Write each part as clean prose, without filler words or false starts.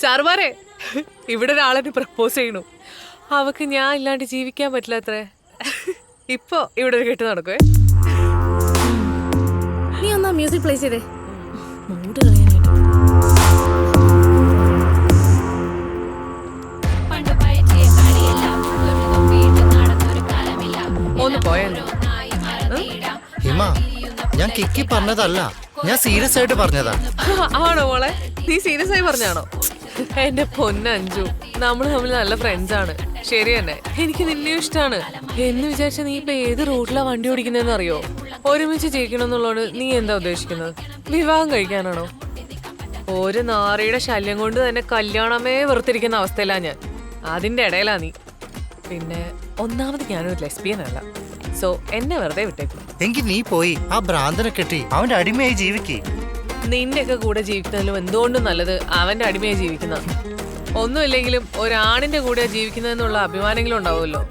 സാറുമാരെ, ഇവിടെ ഒരാളെന്നെ പ്രപ്പോസ് ചെയ്യണു. അവക്ക് ഞാൻ ഇല്ലാണ്ട് ജീവിക്കാൻ പറ്റില്ല അത്രേ. ഇപ്പൊ ഇവിടെ ഒരു കെട്ട് നടക്കുവേ. നീ ഒന്നാ മ്യൂസിക് പ്ലേ ചെയ്തേ. മൂഡ് കളയാനായിട്ട്. ഒന്ന് പോയല്ലോ. ഹിമ, ഞാൻ കിക്കി പറഞ്ഞതല്ല, ഞാൻ സീരിയസ് ആയിട്ട് പറഞ്ഞതാ. ആണോ മോളെ? നീ സീരിയസ് ആയി പറഞ്ഞാണോ? എന്റെ പൊന്നഞ്ചു, നമ്മള് തമ്മിൽ നല്ല ഫ്രണ്ട്സ് ആണ്. ശരി തന്നെ, എനിക്ക് നിന്നെ ഇഷ്ടമാണ് എന്ന് വിചാരിച്ച നീ ഇപ്പൊ ഏത് റൂട്ടിലാ വണ്ടി ഓടിക്കുന്നതെന്ന് അറിയോ? ഒരുമിച്ച് ജീവിക്കണം എന്നുള്ളത് നീ എന്താ ഉദ്ദേശിക്കുന്നത്? വിവാഹം കഴിക്കാനാണോ? ഒരു നാറിയുടെ ശല്യം കൊണ്ട് തന്നെ കല്യാണമേ വെറുത്തിരിക്കുന്ന അവസ്ഥയിലാ ഞാൻ. അതിന്റെ ഇടയിലാ നീ. പിന്നെ ഒന്നാമത് ഞാനൊരു ലെസ്ബിയൻ അല്ല. സോ എന്നെ വെറുതെ വിട്ടേക്കും. എങ്കിൽ നീ പോയി ആ ഭ്രാന്തനെ കെട്ടി അവന്റെ അടിമയായി ജീവിക്കേ. നിന്റെയൊക്കെ കൂടെ ജീവിക്കുന്നതിലും എന്തുകൊണ്ടും നല്ലത് അവന്റെ അടിമയായി ജീവിക്കുന്ന. ഒന്നുമില്ലെങ്കിലും ഒരാണിന്റെ കൂടെ ജീവിക്കുന്നതെന്നുള്ള അഭിമാനങ്ങളും ഉണ്ടാവുമല്ലോ.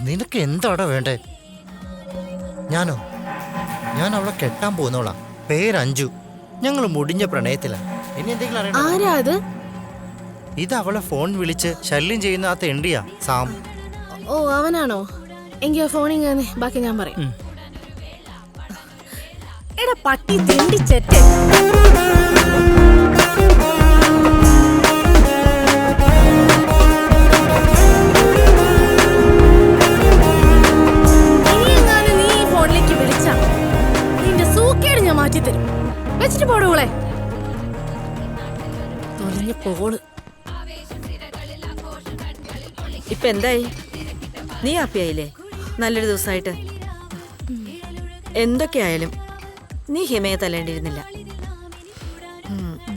നിനക്ക് എന്താടാ വേണ്ടേ? ഞാൻ അവളെ കെട്ടാൻ പോകുന്നോളാ. പേരഞ്ചു. ഞങ്ങൾ മുടിഞ്ഞ പ്രണയത്തിലാ. ഇനി എന്തെങ്കിലും അറിയണോ? ഇത് അവളെ ഫോൺ വിളിച്ച് ശല്യം ചെയ്യുന്ന ആ തെണ്ടിയാ സാം. ഓ, അവനാണോ? എങ്കിൽ ഫോണിങ് ബാക്കി ഞാൻ പറയും. എടാ പട്ടി തെണ്ടി ചെറ്റ്. വെച്ചിട്ട് പോടൂളെ. തൊലഞ്ഞ പോള്. ഇപ്പൊ എന്തായി? നീ ഹാപ്പിയായില്ലേ? നല്ലൊരു ദിവസമായിട്ട്. എന്തൊക്കെയായാലും നീ ഹിമയെ തല്ലേണ്ടിയിരുന്നില്ല.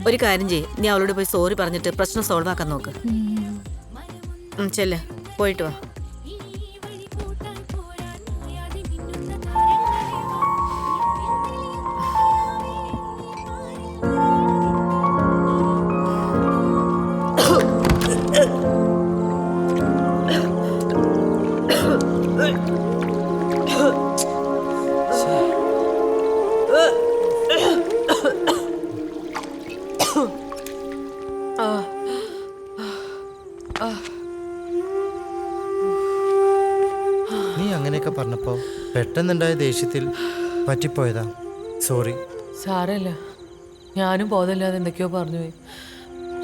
ഒരു കാര്യം ചെയ്യ്, നീ അവളോട് പോയി സോറി പറഞ്ഞിട്ട് പ്രശ്നം സോൾവ് ആക്കാൻ നോക്ക്. ചെല്ല്, പോയിട്ട് വാ. നീ അങ്ങനെയൊക്കെ പറഞ്ഞപ്പോ പെട്ടെന്നുണ്ടായ ദേഷ്യത്തിൽ പറ്റിപ്പോയതാ. സോറി. സാരമില്ല, ഞാനും ബോധമില്ലാതെ എന്തൊക്കെയോ പറഞ്ഞു പോയി.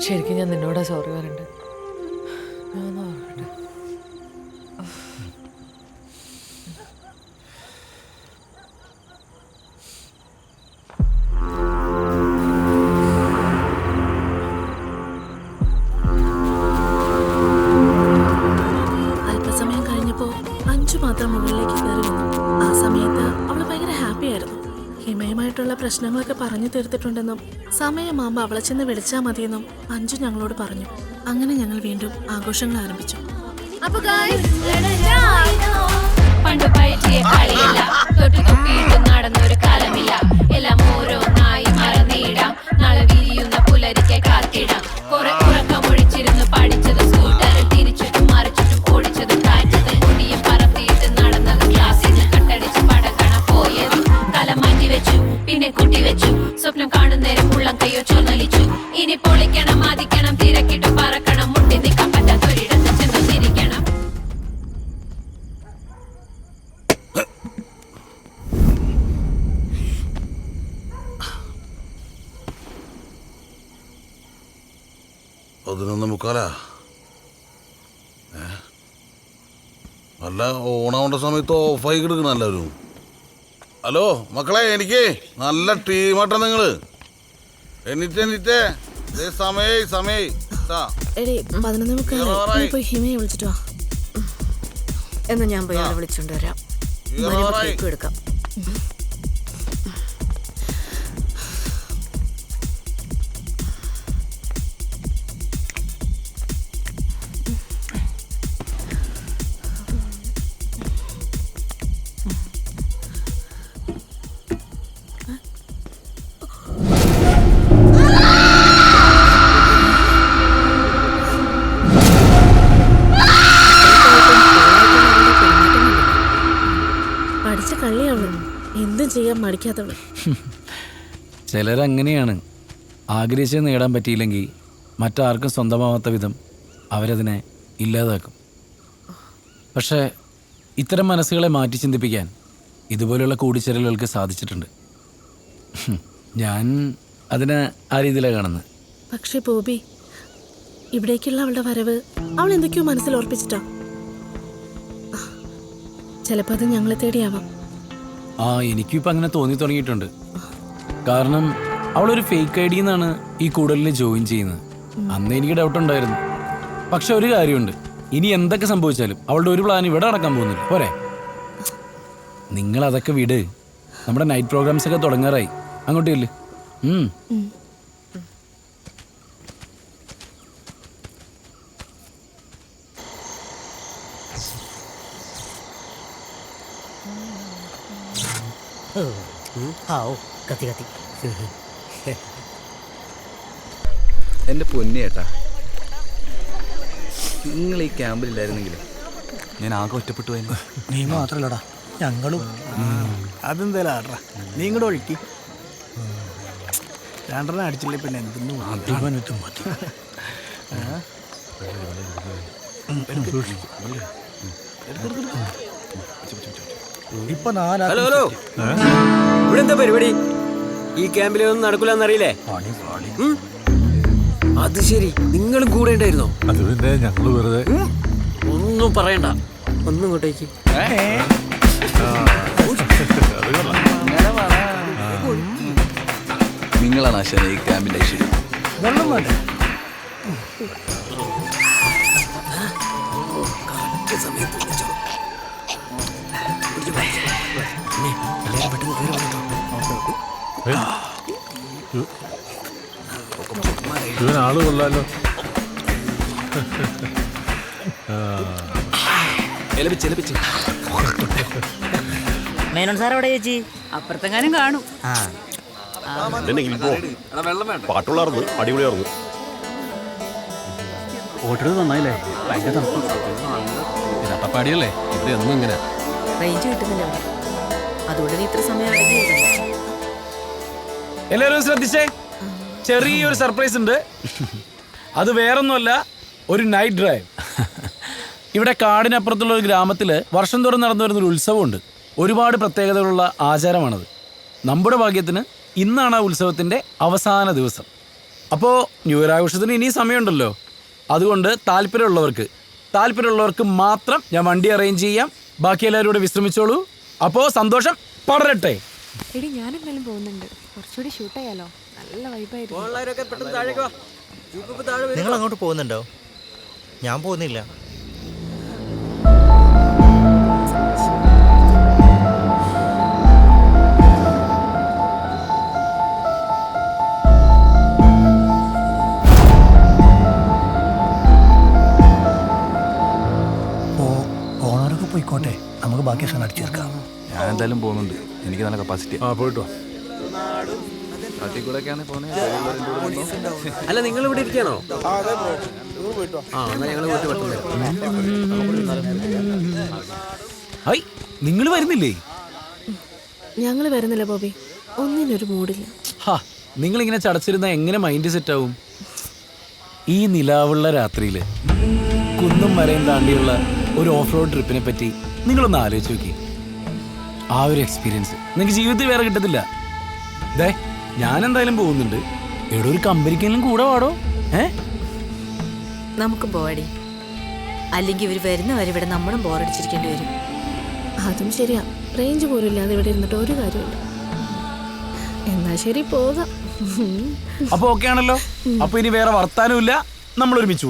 ശരിക്കും ഞാൻ നിന്നോടാ സോറി പറയണ്ടേ. ഞാൻ ഓർക്കട്ടെ. അല്പസമയം കഴിഞ്ഞപ്പോ അഞ്ചു മാത്രം മുകളിലേക്ക് കയറി വന്നു. ആ സമയത്ത് അവള് ഭയങ്കര ഹാപ്പി ആയിരുന്നു. ഹിമയുമായിട്ടുള്ള പ്രശ്നങ്ങളൊക്കെ പറഞ്ഞു തീർത്തിട്ടുണ്ടെന്നും സമയമാകുമ്പോൾ അവളെ ചെന്ന് വിളിച്ചാൽ മതിയെന്നും അഞ്ചു ഞങ്ങളോട് പറഞ്ഞു. അങ്ങനെ ഞങ്ങൾ വീണ്ടും ആഘോഷങ്ങൾ ആരംഭിച്ചു. അപ്പൊ പണ്ട് പയറ്റിയ കളിയില്ല, തൊട്ടുതൊപ്പിയിട്ട് നടന്നൊരു കാലമില്ല. എല്ലാം ഓരോന്നായി മറന്നിടാം, നാളെ വിരിയുന്ന പുലരിക്കെ കാത്തിടാം. കുറെ ഉറക്കമൊഴിച്ചിരുന്ന് പഠിച്ചത് സ്കൂട്ടറിൽ തിരിച്ചിട്ടും മറിച്ചിട്ടും ഓടിച്ചതും കാറ്റതും കുടിയും പറത്തിയിട്ട് നടന്നത് ക്ലാസ്സിന് കട്ടടിച്ച് പടക്കണ പോയത് കലം മാറ്റി വെച്ചു, പിന്നെ കൂട്ടി വെച്ചു. സ്വപ്നം കാണുന്നേരം ഉള്ളം കയ്യോ ചൊന്നലിച്ചു. ഇനി പൊളിക്കണം, ആദിക്കണം, തിരക്കിട്ട് പറക്കണം, മുട്ടി നിൽക്കാൻ പറ്റാത്തൊരിടത്ത് ചെന്ന് തിരിക്കണം. അല്ല, ഓണാവേണ്ട സമയത്ത് ഓഫായി കിടക്കണം എല്ലാവരും. ഹലോ മക്കളെ, എനിക്ക് നല്ല ടീമാട്ടാ നിങ്ങള്. എന്നിട്ടേ സമയായി സമയായി എടി 11:45 പോയി ഹിമയെ വിളിച്ചിട്ട് വാ. എന്നാ ഞാൻ പോയി അവളെ വിളിച്ചോണ്ട് വരാം. വരുമ്പോ കേക്ക് എടുക്കാം. പഠിച്ച കള്ളിയാവള്, എന്തും ചെയ്യാൻ മടിക്കാത്തവള്. ചിലരങ്ങനെയാണ്. ആഗ്രഹിച്ചത് നേടാൻ പറ്റിയില്ലെങ്കിൽ മറ്റാർക്കും സ്വന്തമാവാത്ത വിധം അവരതിനെ ഇല്ലാതാക്കും. പക്ഷേ ഇത്തരം മനസ്സുകളെ മാറ്റി ചിന്തിപ്പിക്കാൻ ഇതുപോലെയുള്ള കൂടിച്ചേരലുകൾക്ക് സാധിച്ചിട്ടുണ്ട്. ഞാൻ അതിനെ ആ രീതിയിലാണ് കാണുന്നത്. പക്ഷെ ബോബി, ഇവിടേക്കുള്ള അവളുടെ വരവ് അവൾ എന്തൊക്കെയോ മനസ്സിൽ ഓർപ്പിച്ചിട്ടാ. ചിലപ്പോൾ അത് ഞങ്ങളെ തേടിയാവാം. എനിക്കും ഇപ്പം അങ്ങനെ തോന്നി തുടങ്ങിയിട്ടുണ്ട്. കാരണം അവളൊരു ഫേക്ക് ഐ ഡിന്നാണ് ഈ കൂടലിൽ ജോയിൻ ചെയ്യുന്നത്. അന്ന് എനിക്ക് ഡൗട്ട് ഉണ്ടായിരുന്നു. പക്ഷെ ഒരു കാര്യമുണ്ട്, ഇനി എന്തൊക്കെ സംഭവിച്ചാലും അവളുടെ ഒരു പ്ലാൻ ഇവിടെ നടക്കാൻ പോകുന്നില്ല. പോരെ, നിങ്ങൾ അതൊക്കെ വിട്. നമ്മുടെ നൈറ്റ് പ്രോഗ്രാംസ് ഒക്കെ തുടങ്ങാറായി. അങ്ങോട്ടില്ലേ? എൻ്റെ പൊന്നിയേട്ടാ, നിങ്ങൾ ഈ ക്യാമ്പിലില്ലായിരുന്നെങ്കിൽ ഞാൻ ആകെ ഒറ്റപ്പെട്ടു പോയിരുന്നു. നീ മാത്രല്ലടാ, ഞങ്ങളും. അതെന്തായാലും ആട്രാ, നീ ഇങ്ങോട്ട് ഒഴുക്കി. രണ്ടെണ്ണം അടിച്ചില്ലേ പിന്നെ എന്തിനു അഭിമാനത്തും മതി. ഇപ്പൊ ഹലോ ഹലോ, ഇവിടെ എന്താ പരിപാടി? ഈ ക്യാമ്പിലൊന്നും നടക്കില്ലെന്നറിയില്ലേ? അത് ശരി, നിങ്ങളും കൂടെ ഉണ്ടായിരുന്നോ? അത് പിന്നെ ഞങ്ങള് വെറുതെ ഒന്നും പറയണ്ട, ഒന്നും ഇങ്ങോട്ടേക്ക്. നിങ്ങളാണ് ആശാന ഈ ക്യാമ്പിന്റെ ഐശ്വര്യം. വെള്ളം വേണ്ടേ? ഇവനാള് കൊള്ളാലോ. മേനോൻ സാർ എവിടെ ചേച്ചി? അപ്പുറത്തെങ്ങാനും കാണും. പാട്ടുള്ളാർന്ന് അടിപൊളിയാർന്നു. ഓട്ടത് നന്നായില്ലേ? ഭയങ്കര തണുപ്പ്. അട്ടപ്പാടിയല്ലേ, ഇവിടെ ഒന്നും ഇങ്ങനെ റേഞ്ച് കിട്ടുന്നില്ല അവിടെ. അതുകൊണ്ട് നീ ഇത്ര സമയം എല്ലാവരും ശ്രദ്ധിച്ചേ, ചെറിയൊരു സർപ്രൈസ് ഉണ്ട്. അത് വേറൊന്നുമല്ല, ഒരു നൈറ്റ് ഡ്രൈവ്. ഇവിടെ കാടിനപ്പുറത്തുള്ള ഒരു ഗ്രാമത്തിൽ വർഷം തോറും നടന്നു വരുന്നൊരു ഉത്സവമുണ്ട്. ഒരുപാട് പ്രത്യേകതകളുള്ള ആചാരമാണത്. നമ്മുടെ ഭാഗ്യത്തിന് ഇന്നാണ് ആ ഉത്സവത്തിൻ്റെ അവസാന ദിവസം. അപ്പോൾ ന്യൂ ഇയർ ആഘോഷത്തിന് ഇനി സമയമുണ്ടല്ലോ. അതുകൊണ്ട് താല്പര്യമുള്ളവർക്ക് മാത്രം ഞാൻ വണ്ടി അറേഞ്ച് ചെയ്യാം. ബാക്കി എല്ലാവരും കൂടെ വിശ്രമിച്ചോളൂ. അപ്പോൾ സന്തോഷം പടരട്ടെ. എടി ഞാനെന്തായാലും പോകുന്നുണ്ട്. കുറച്ചുകൂടി ഷൂട്ട് ചെയ്യാലോ, നല്ല വൈബായിരുന്നു. നിങ്ങൾ അങ്ങോട്ട് പോകുന്നുണ്ടോ? ഞാൻ പോകുന്നില്ല. ഓണറൊക്കെ പോയിക്കോട്ടെ, നമുക്ക് ബാക്കി സാധനം അടിച്ചു തീർക്കാം. ഞാൻ എന്തായാലും പോകുന്നുണ്ട്, എനിക്ക് നല്ല കപ്പാസിറ്റി. പോയിട്ടോ. അല്ല, നിങ്ങൾ ഇവിടെ ഇരിക്കാണോ? ഹൈ, നിങ്ങൾ വരുന്നില്ലേ? ഞങ്ങൾ വരുന്നില്ല ബോബി, ഒന്നിനൊരു മൂടില്ല. നിങ്ങളിങ്ങനെ ചടച്ചിരുന്ന എങ്ങനെ മൈൻഡ് സെറ്റ് ആവും? ഈ നിലാവുള്ള രാത്രിയിൽ കുന്നും മരയും താണ്ടിയുള്ള ഒരു ഓഫ് റോഡ് ട്രിപ്പിനെ പറ്റി നിങ്ങളൊന്ന് ആലോചിച്ച് നോക്കി. ആ ഒരു എക്സ്പീരിയൻസ് നിങ്ങൾക്ക് ജീവിതത്തിൽ വേറെ കിട്ടത്തില്ല. ദേ, ഞാൻ എന്തായാലും പോകുന്നുണ്ട്. എവിടെ ഒരു കമ്പനിക്കെങ്കിലും കൂടെ വാടോ. നമുക്ക് പോവാടി, അല്ലെങ്കിൽ ഇവർ വരുന്നവരെ ഇവിടെ നമ്മളും ബോറടിച്ചിരിക്കേണ്ടി വരും. അതും ശരിയാ, റേഞ്ച് പോലും ഇല്ലാതെ ഇവിടെ ഇരുന്നിട്ട് ഒരു കാര്യമില്ല. എന്നാ ശരി, പോകാം. അപ്പൊ ഓക്കെ ആണല്ലോ. അപ്പൊ ഇനി വേറെ വർത്താനമില്ല, നമ്മൾ ഒരുമിച്ച്